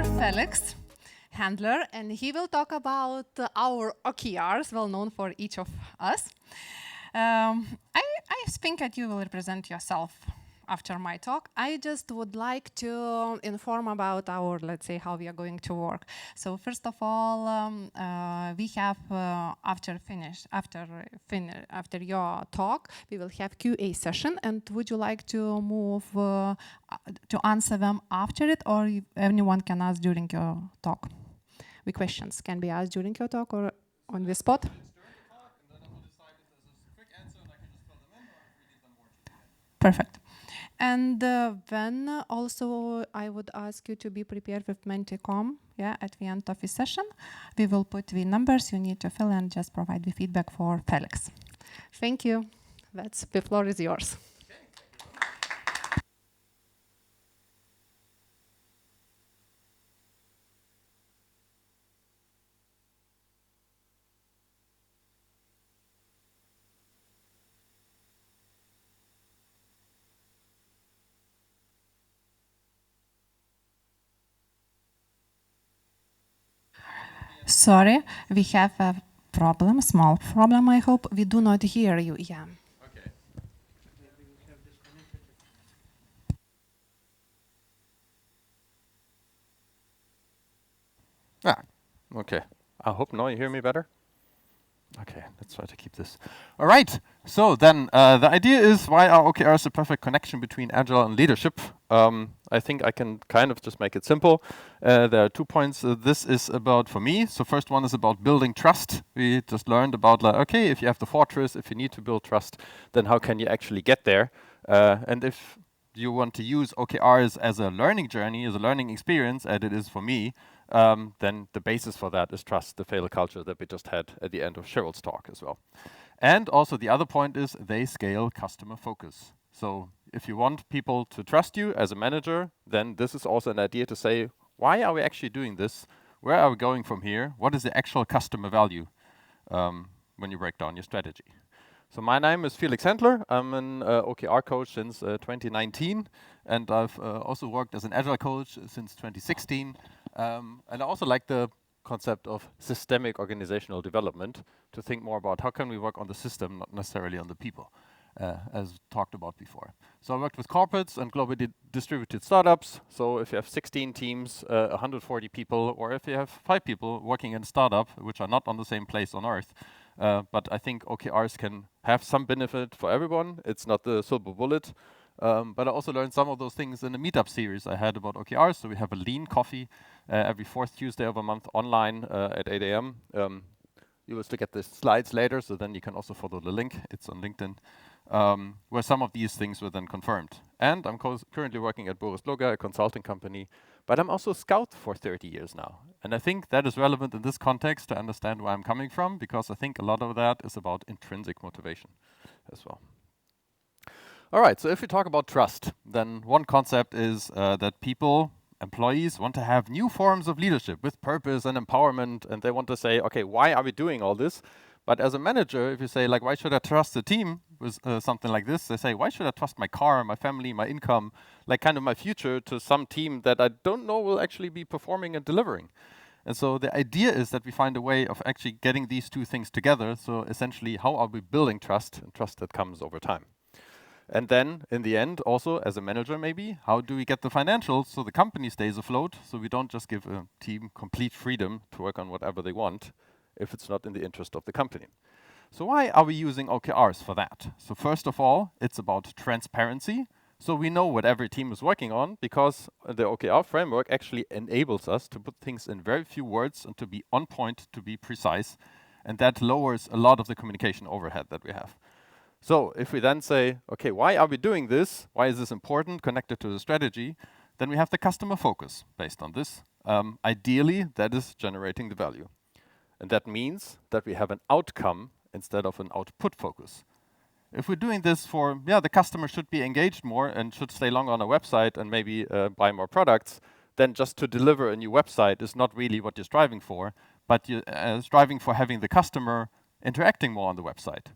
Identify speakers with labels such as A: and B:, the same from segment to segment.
A: Felix, handler, and he will talk about our OKRs, well known for each of us. I think that you will represent yourself after my talk. I just would like to inform about our, let's say, how we are going to work. So first of all, we have after your talk, we will have QA session. And would you like to move to answer them after it, or anyone can ask during your talk? The questions can be asked during your talk or on the spot. Perfect. And then also I would ask you to be prepared with Menticom. Yeah, at the end of the session, we will put the numbers you need to fill and just provide the feedback for Felix. Thank you. The floor is yours. Sorry, we have a problem, small problem, I hope. We do not hear you, yeah.
B: Okay. Okay. I hope now you hear me better. Okay, let's try to keep this. All right, so then the idea is, why are OKRs the perfect connection between Agile and leadership? I think I can kind of just make it simple. There are 2 points this is about for me. So first one is about building trust. We just learned about, like, okay, if you have the fortress, if you need to build trust, then how can you actually get there? And if you want to use OKRs as a learning journey, as a learning experience, as it is for me, then the basis for that is trust, the fail culture that we just had at the end of Cheryl's talk as well. And also the other point is they scale customer focus. So if you want people to trust you as a manager, then this is also an idea to say, why are we actually doing this? Where are we going from here? What is the actual customer value when you break down your strategy? So my name is Felix Handler. I'm an OKR coach since 2019, and I've also worked as an Agile coach since 2016. And I also like the concept of systemic organizational development, to think more about how can we work on the system, not necessarily on the people, as talked about before. So I worked with corporates and globally distributed startups. So if you have 16 teams, 140 people, or if you have 5 people working in a startup, which are not on the same place on Earth, but I think OKRs can have some benefit for everyone. It's not the silver bullet. But I also learned some of those things in the meetup series I had about OKRs. So we have a lean coffee every 4th Tuesday of a month online at 8 a.m. You will still get the slides later, so then you can also follow the link. It's on LinkedIn, where some of these things were then confirmed. And I'm currently working at Boris Loga, a consulting company, but I'm also a scout for 30 years now. And I think that is relevant in this context to understand where I'm coming from, because I think a lot of that is about intrinsic motivation as well. All right, so if we talk about trust, then one concept is that people, employees, want to have new forms of leadership with purpose and empowerment, and they want to say, okay, why are we doing all this? But as a manager, if you say, like, why should I trust the team with something like this? They say, why should I trust my car, my family, my income, like kind of my future to some team that I don't know will actually be performing and delivering? And so the idea is that we find a way of actually getting these two things together. So essentially, how are we building trust, and trust that comes over time? And then, in the end, also, as a manager maybe, how do we get the financials so the company stays afloat, so we don't just give a team complete freedom to work on whatever they want if it's not in the interest of the company? So why are we using OKRs for that? So first of all, it's about transparency. So we know what every team is working on, because the OKR framework actually enables us to put things in very few words and to be on point, to be precise. And that lowers a lot of the communication overhead that we have. So if we then say, okay, why are we doing this? Why is this important, connected to the strategy? Then we have the customer focus based on this. Ideally, that is generating the value. And that means that we have an outcome instead of an output focus. If we're doing this for, the customer should be engaged more and should stay longer on a website and maybe buy more products, then just to deliver a new website is not really what you're striving for, but you're striving for having the customer interacting more on the website.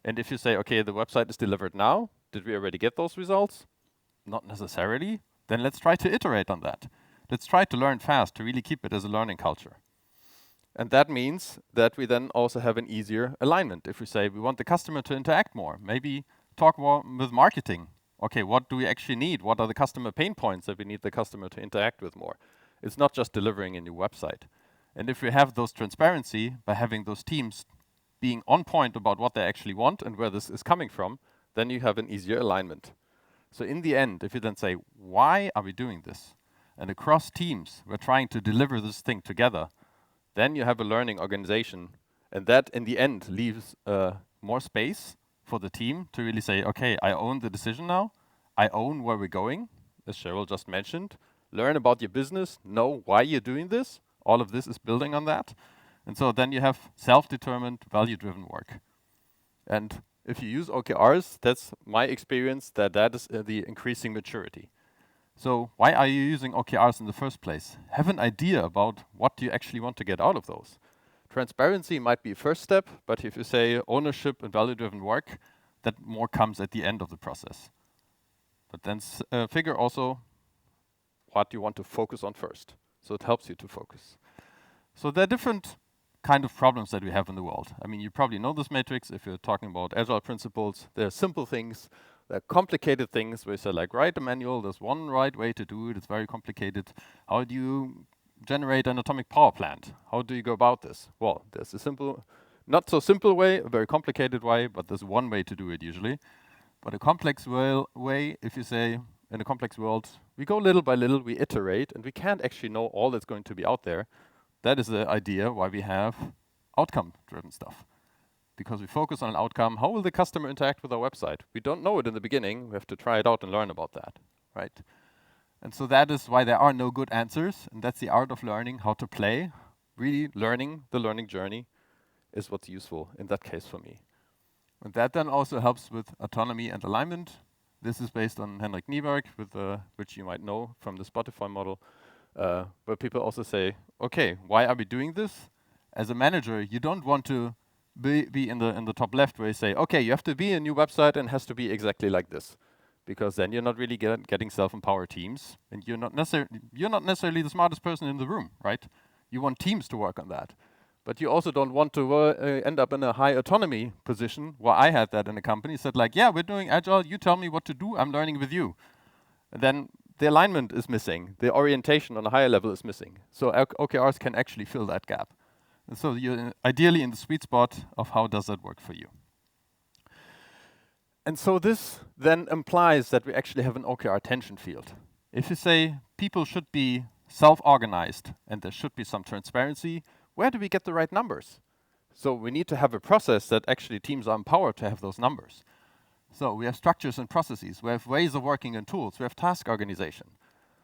B: And if you say, okay, the website is delivered now, did we already get those results? Not necessarily. Then let's try to iterate on that. let's try to learn fast to really keep it as a learning culture. And that means that we then also have an easier alignment. If we say we want the customer to interact more, maybe talk more with marketing. Okay, what do we actually need? What are the customer pain points that we need the customer to interact with more? It's not just delivering a new website. And if we have those transparency by having those teams being on point about what they actually want and where this is coming from, then you have an easier alignment. So in the end, if you then say, why are we doing this? And across teams, we're trying to deliver this thing together, then you have a learning organization. And that, in the end, leaves more space for the team to really say, okay, I own the decision now. I own where we're going, as Cheryl just mentioned. Learn about your business, know why you're doing this. All of this is building on that. And so then you have self-determined, value-driven work. And if you use OKRs, that's my experience, that is the increasing maturity. So why are you using OKRs in the first place? Have an idea about what you actually want to get out of those. Transparency might be a first step, but if you say ownership and value-driven work, that more comes at the end of the process. But then figure also what you want to focus on first. So it helps you to focus. So there are different kind of problems that we have in the world. I mean, you probably know this matrix if you're talking about Agile principles. There are simple things. There are complicated things where you say, like, write a manual. There's one right way to do it. It's very complicated. How do you generate an atomic power plant? How do you go about this? Well, there's a simple, not so simple way, a very complicated way, but there's one way to do it usually. But a complex way, if you say, in a complex world, we go little by little, we iterate, and we can't actually know all that's going to be out there. That is the idea why we have outcome-driven stuff. Because we focus on an outcome, how will the customer interact with our website? We don't know it in the beginning, we have to try it out and learn about that, right? And so that is why there are no good answers, and that's the art of learning how to play. Really learning the learning journey is what's useful in that case for me. And that then also helps with autonomy and alignment. This is based on Henrik Nieberg, which you might know from the Spotify model, where people also say, okay, why are we doing this? As a manager, you don't want to be in the top left where you say, okay, you have to be a new website and it has to be exactly like this. Because then you're not really getting self-empowered teams, and you're not necessarily the smartest person in the room, right? You want teams to work on that. But you also don't want to end up in a high autonomy position, where I had that in a company, said like, yeah, we're doing Agile, you tell me what to do, I'm learning with you. And then the alignment is missing, the orientation on a higher level is missing. So OKRs can actually fill that gap. And so you're ideally in the sweet spot of how does that work for you. And so this then implies that we actually have an OKR attention field. If you say people should be self-organized and there should be some transparency, where do we get the right numbers? So we need to have a process that actually teams are empowered to have those numbers. So we have structures and processes, we have ways of working and tools, we have task organization.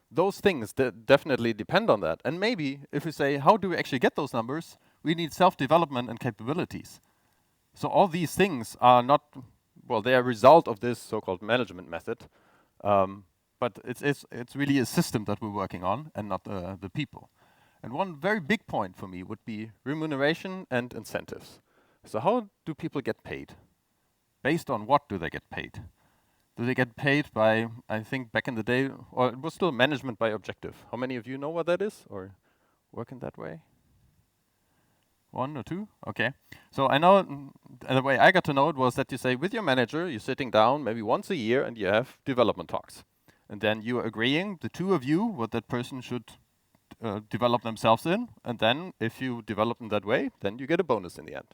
B: Those things definitely depend on that. And maybe if we say, how do we actually get those numbers? We need self-development and capabilities. So all these things are not, well, they are a result of this so-called management method. But it's really a system that we're working on and not the people. And one very big point for me would be remuneration and incentives. So how do people get paid? Based on what do they get paid? Do they get paid by, I think back in the day, or it was still management by objective. How many of you know what that is or work in that way? One or two? Okay. So I know the way I got to know it was that you say with your manager, you're sitting down maybe once a year and you have development talks. And then you're agreeing, the two of you, what that person should develop themselves in. And then if you develop in that way, then you get a bonus in the end.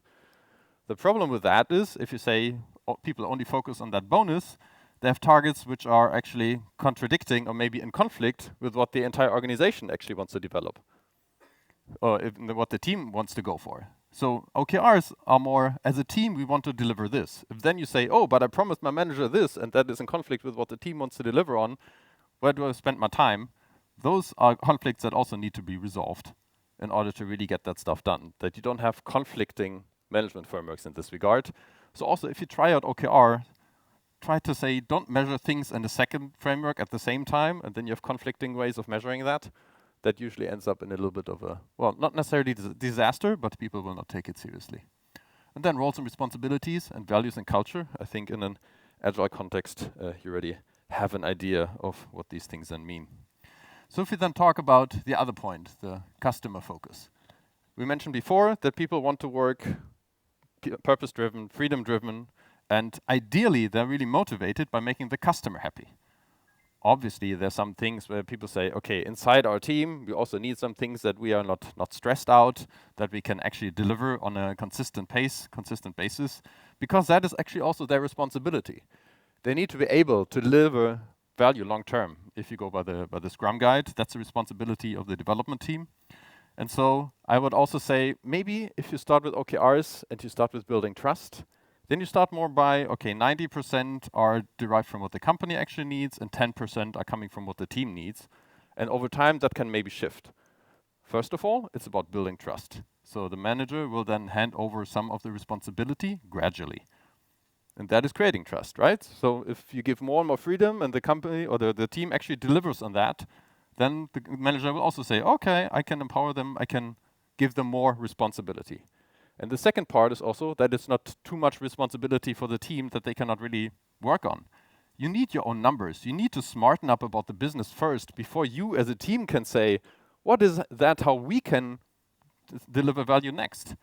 B: The problem with that is if you say people only focus on that bonus, they have targets which are actually contradicting or maybe in conflict with what the entire organization actually wants to develop. Or what the team wants to go for. So OKRs are more, as a team, we want to deliver this. If then you say, oh, but I promised my manager this, and that is in conflict with what the team wants to deliver on, where do I spend my time? Those are conflicts that also need to be resolved in order to really get that stuff done, that you don't have conflicting management frameworks in this regard. So also, if you try out OKR, try to say, don't measure things in the second framework at the same time, and then you have conflicting ways of measuring that. That usually ends up in a little bit of a, well, not necessarily disaster, but people will not take it seriously. And then roles and responsibilities and values and culture. I think in an Agile context, you already have an idea of what these things then mean. So if we then talk about the other point, the customer focus. We mentioned before that people want to work purpose-driven, freedom-driven, and ideally they're really motivated by making the customer happy. Obviously, there's some things where people say, okay, inside our team, we also need some things that we are not stressed out, that we can actually deliver on a consistent pace, consistent basis, because that is actually also their responsibility. They need to be able to deliver value long term. If you go by the Scrum Guide, that's the responsibility of the development team. And so I would also say, maybe if you start with OKRs and you start with building trust, then you start more by, okay, 90% are derived from what the company actually needs and 10% are coming from what the team needs. And over time, that can maybe shift. First of all, it's about building trust. So the manager will then hand over some of the responsibility gradually. And that is creating trust, right? So if you give more and more freedom and the company or the team actually delivers on that, then the manager will also say, okay, I can empower them, I can give them more responsibility. And the second part is also that it's not too much responsibility for the team that they cannot really work on. You need your own numbers. You need to smarten up about the business first before you as a team can say, what is that, how we can deliver value next?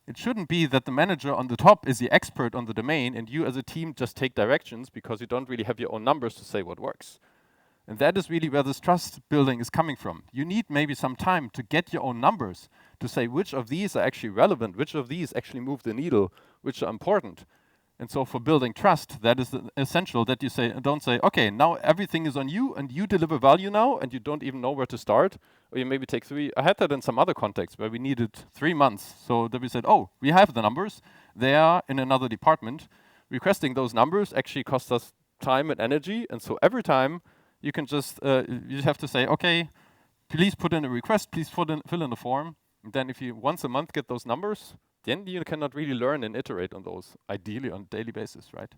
B: It shouldn't be that the manager on the top is the expert on the domain and you as a team just take directions because you don't really have your own numbers to say what works. And that is really where this trust building is coming from. You need maybe some time to get your own numbers, to say which of these are actually relevant, which of these actually move the needle, which are important. And so for building trust, that is essential that you say, don't say, okay, now everything is on you and you deliver value now and you don't even know where to start. Or you maybe take 3. I had that in some other context where we needed 3 months. So that we said, oh, we have the numbers. They are in another department. Requesting those numbers actually costs us time and energy. And so every time you can just, you have to say, okay, please put in a request, please fill in a form. And then if you once a month get those numbers, then you cannot really learn and iterate on those, ideally on a daily basis, right?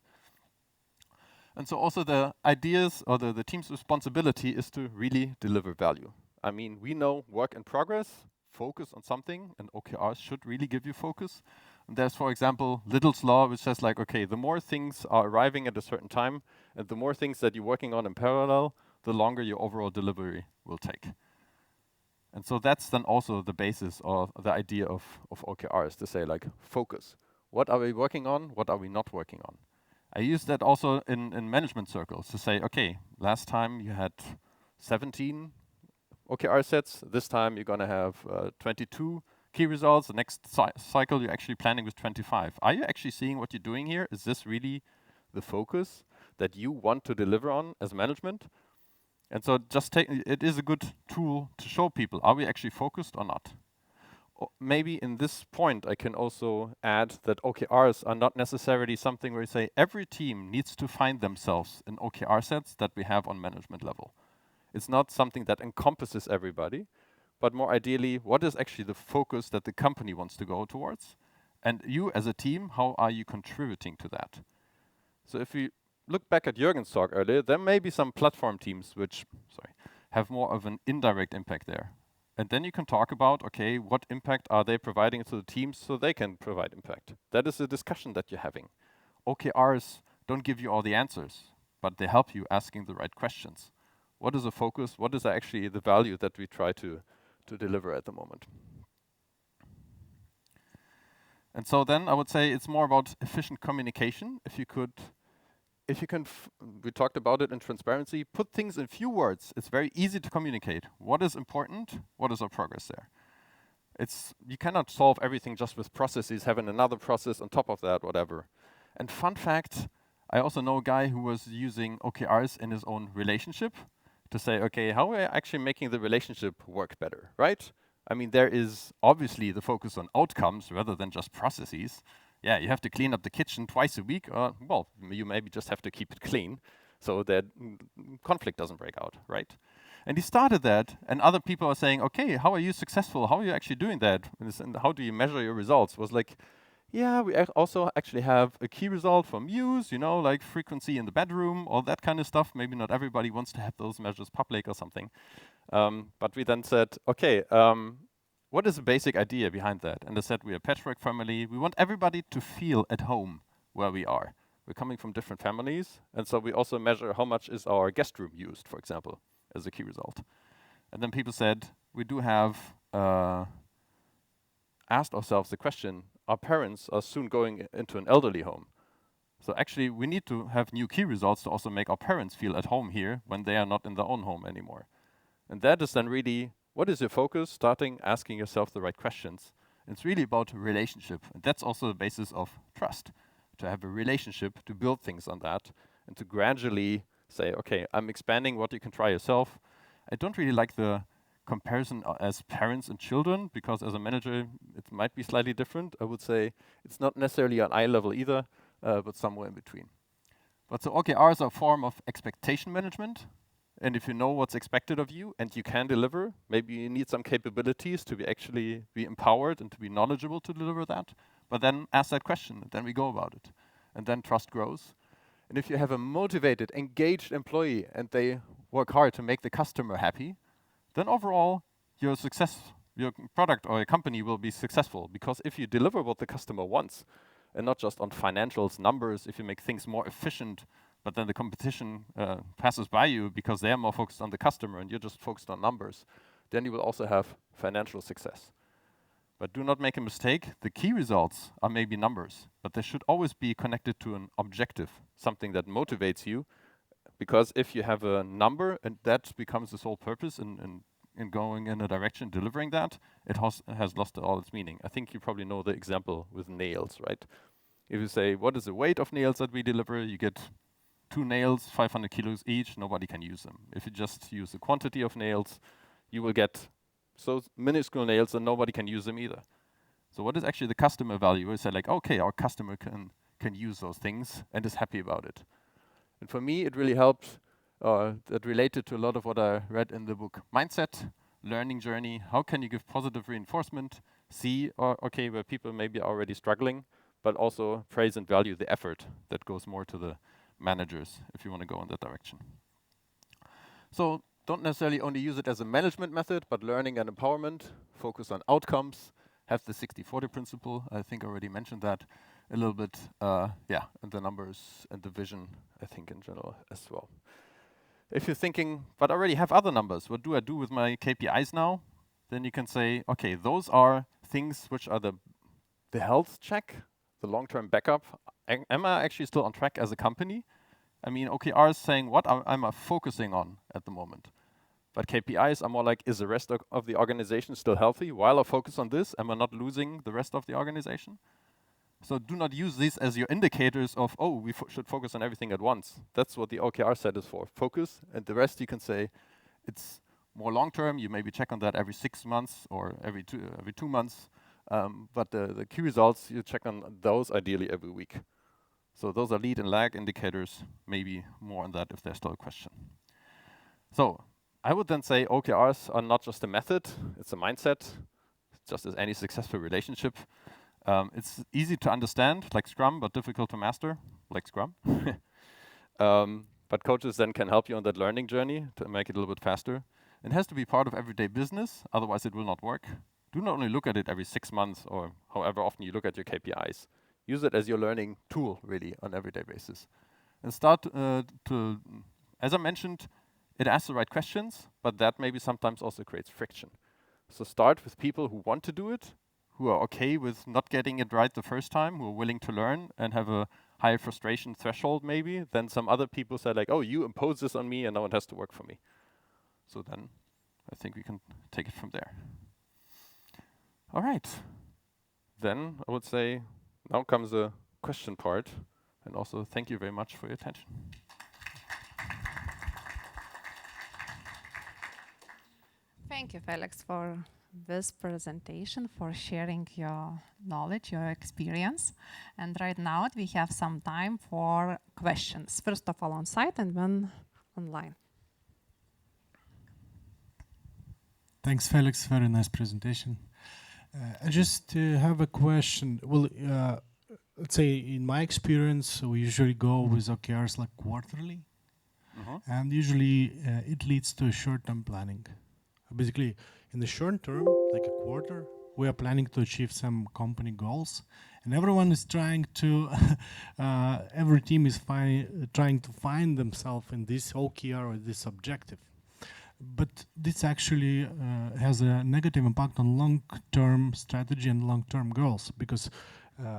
B: And so also the ideas or the team's responsibility is to really deliver value. I mean, we know work in progress, focus on something, and OKRs should really give you focus. And there's, for example, Little's Law, which says like, okay, the more things are arriving at a certain time, and the more things that you're working on in parallel, the longer your overall delivery will take. And so that's then also the basis or the idea of OKRs, to say like, focus. What are we working on? What are we not working on? I use that also in management circles to say, okay, last time you had 17 OKR sets. This time you're going to have 22 key results. The next cycle you're actually planning with 25. Are you actually seeing what you're doing here? Is this really the focus that you want to deliver on as management? And so just it is a good tool to show people, are we actually focused or not? Maybe in this point, I can also add that OKRs are not necessarily something where you say every team needs to find themselves in OKR sets that we have on management level. It's not something that encompasses everybody, but more ideally, what is actually the focus that the company wants to go towards? And you as a team, how are you contributing to that? So if we look back at Jürgen's talk earlier, there may be some platform teams which, have more of an indirect impact there. And then you can talk about, okay, what impact are they providing to the teams so they can provide impact? That is a discussion that you're having. OKRs don't give you all the answers, but they help you asking the right questions. What is the focus? What is actually the value that we try to deliver at the moment? And so then I would say it's more about efficient communication. If you can, we talked about it in transparency, put things in few words. It's very easy to communicate. What is important? What is our progress there? You cannot solve everything just with processes, having another process on top of that, whatever. And fun fact, I also know a guy who was using OKRs in his own relationship to say, okay, how are we actually making the relationship work better, right? I mean, there is obviously the focus on outcomes rather than just processes. Yeah, you have to clean up the kitchen twice a week. Well, you maybe just have to keep it clean so that conflict doesn't break out, right? And he started that, and other people are saying, okay, how are you successful? How are you actually doing that? And how do you measure your results? Was like, yeah, we also actually have a key result from use, like frequency in the bedroom, all that kind of stuff. Maybe not everybody wants to have those measures public or something. But we then said, okay, what is the basic idea behind that? And I said, we're a patchwork family. We want everybody to feel at home where we are. We're coming from different families. And so we also measure how much is our guest room used, for example, as a key result. And then people said, we do have asked ourselves the question, our parents are soon going into an elderly home. So actually, we need to have new key results to also make our parents feel at home here when they are not in their own home anymore. And that is then really, what is your focus? Starting asking yourself the right questions. It's really about relationship. And that's also the basis of trust, to have a relationship, to build things on that, and to gradually say, okay, I'm expanding what you can try yourself. I don't really like the comparison as parents and children, because as a manager, it might be slightly different. I would say it's not necessarily on eye level either, but somewhere in between. But so OKRs are a form of expectation management. And if you know what's expected of you and you can deliver, maybe you need some capabilities to actually be empowered and to be knowledgeable to deliver that. But then ask that question, and then we go about it. And then trust grows. And if you have a motivated, engaged employee and they work hard to make the customer happy, then overall your product or your company will be successful. Because if you deliver what the customer wants, and not just on financials, numbers, if you make things more efficient, but then the competition passes by you because they are more focused on the customer and you're just focused on numbers, then you will also have financial success. But do not make a mistake, the key results are maybe numbers, but they should always be connected to an objective, something that motivates you, because if you have a number and that becomes the sole purpose in going in a direction, delivering that, it has lost all its meaning. I think you probably know the example with nails, right? If you say, what is the weight of nails that we deliver, you get 2 nails, 500 kilos each, nobody can use them. If you just use the quantity of nails, you will get so minuscule nails and nobody can use them either. So what is actually the customer value? We say like, okay, our customer can use those things and is happy about it. And for me, it really helped, that related to a lot of what I read in the book Mindset, Learning Journey. How can you give positive reinforcement? See, okay, where people maybe are already struggling, but also praise and value the effort that goes more to the managers if you want to go in that direction. So don't necessarily only use it as a management method, but learning and empowerment, focus on outcomes, have the 60-40 principle. I think I already mentioned that a little bit, and the numbers and the vision, I think in general as well. If you're thinking, but I already have other numbers, what do I do with my KPIs now? Then you can say, okay, those are things which are the health check, the long-term backup. Am I actually still on track as a company? I mean, OKR is saying what am I focusing on at the moment? But KPIs are more like, is the rest of the organization still healthy? While I focus on this, am I not losing the rest of the organization? So do not use these as your indicators of, oh, we should focus on everything at once. That's what the OKR set is for, focus. And the rest you can say, it's more long-term. You maybe check on that every 6 months or every 2 months. But the key results, you check on those ideally every week. So those are lead and lag indicators, maybe more on that if there's still a question. So I would then say OKRs are not just a method, it's a mindset, just as any successful relationship. It's easy to understand, like Scrum, but difficult to master, like Scrum. But coaches then can help you on that learning journey to make it a little bit faster. It has to be part of everyday business, otherwise it will not work. Do not only look at it every 6 months or however often you look at your KPIs. Use it as your learning tool, really, on an everyday basis. And start as I mentioned, it asks the right questions, but that maybe sometimes also creates friction. So start with people who want to do it, who are okay with not getting it right the first time, who are willing to learn and have a higher frustration threshold maybe. Then some other people say like, oh, you impose this on me and now it has to work for me. So then I think we can take it from there. All right. Then I would say now comes the question part. And also thank you very much for your attention.
A: Thank you, Felix, for this presentation, for sharing your knowledge, your experience. And right now we have some time for questions. First of all on site and then online.
C: Thanks, Felix. Very nice presentation. I just have a question. Well, let's say in my experience, we usually go with OKRs like quarterly. And usually it leads to short-term planning. Basically, in the short term, like a quarter, we are planning to achieve some company goals, and everyone is trying to, every team is trying to find themselves in this OKR or this objective. but this actually has a negative impact on long-term strategy and long-term goals, because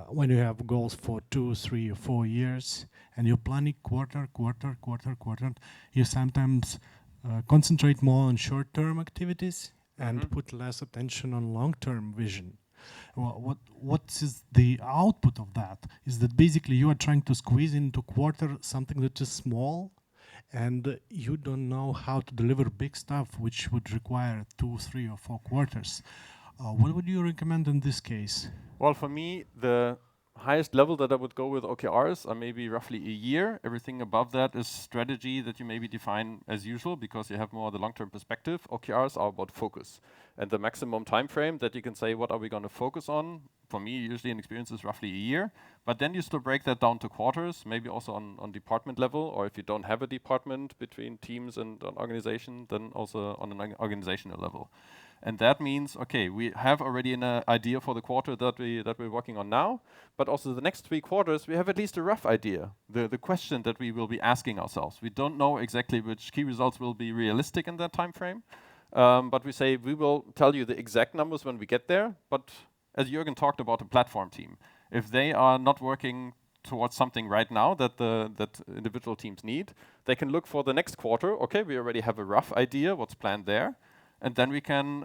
C: when you have goals for 2, 3, or 4 years, and you're planning quarter, you sometimes concentrate more on short-term activities and put less attention on long-term vision. What is the output of that? Is that basically you are trying to squeeze into quarter something that is small, and you don't know how to deliver big stuff, which would require 2, 3, or 4 quarters. What would you recommend in this case?
B: Well, for me, the highest level that I would go with OKRs are maybe roughly a year. Everything above that is strategy that you maybe define as usual because you have more the long-term perspective. OKRs are about focus. And the maximum time frame that you can say, what are we going to focus on? For me, usually an experience is roughly a year. But then you still break that down to quarters, maybe also on department level, or if you don't have a department between teams and an organization, then also on an organizational level. And that means, okay, we have already an idea for the quarter that we're working on now, but also the next 3 quarters, we have at least a rough idea, the question that we will be asking ourselves. We don't know exactly which key results will be realistic in that time frame, but we say we will tell you the exact numbers when we get there, but as Jürgen talked about the platform team, if they are not working towards something right now that that individual teams need, they can look for the next quarter. Okay, we already have a rough idea what's planned there. And then we can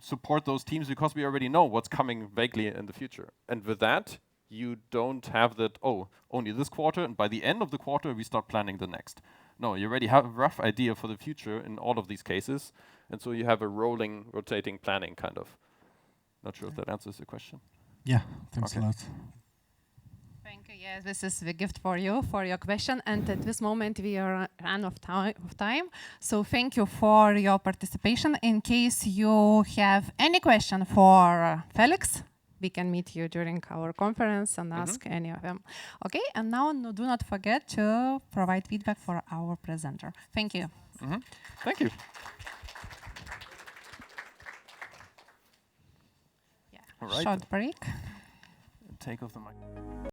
B: support those teams because we already know what's coming vaguely in the future. And with that, you don't have that, oh, only this quarter, and by the end of the quarter, we start planning the next. No, you already have a rough idea for the future in all of these cases. And so you have a rolling, rotating planning kind of. Not sure if that answers your question.
C: Yeah, thanks a lot.
A: Thank you. Yes, this is the gift for you, for your question. And at this moment, we are run of time. So thank you for your participation. In case you have any question for Felix, we can meet you during our conference and ask any of them. Okay, and now do not forget to provide feedback for our presenter. Thank you.
B: Thank you.
A: Yeah.
B: All right.
A: Short break.
B: Take off the mic.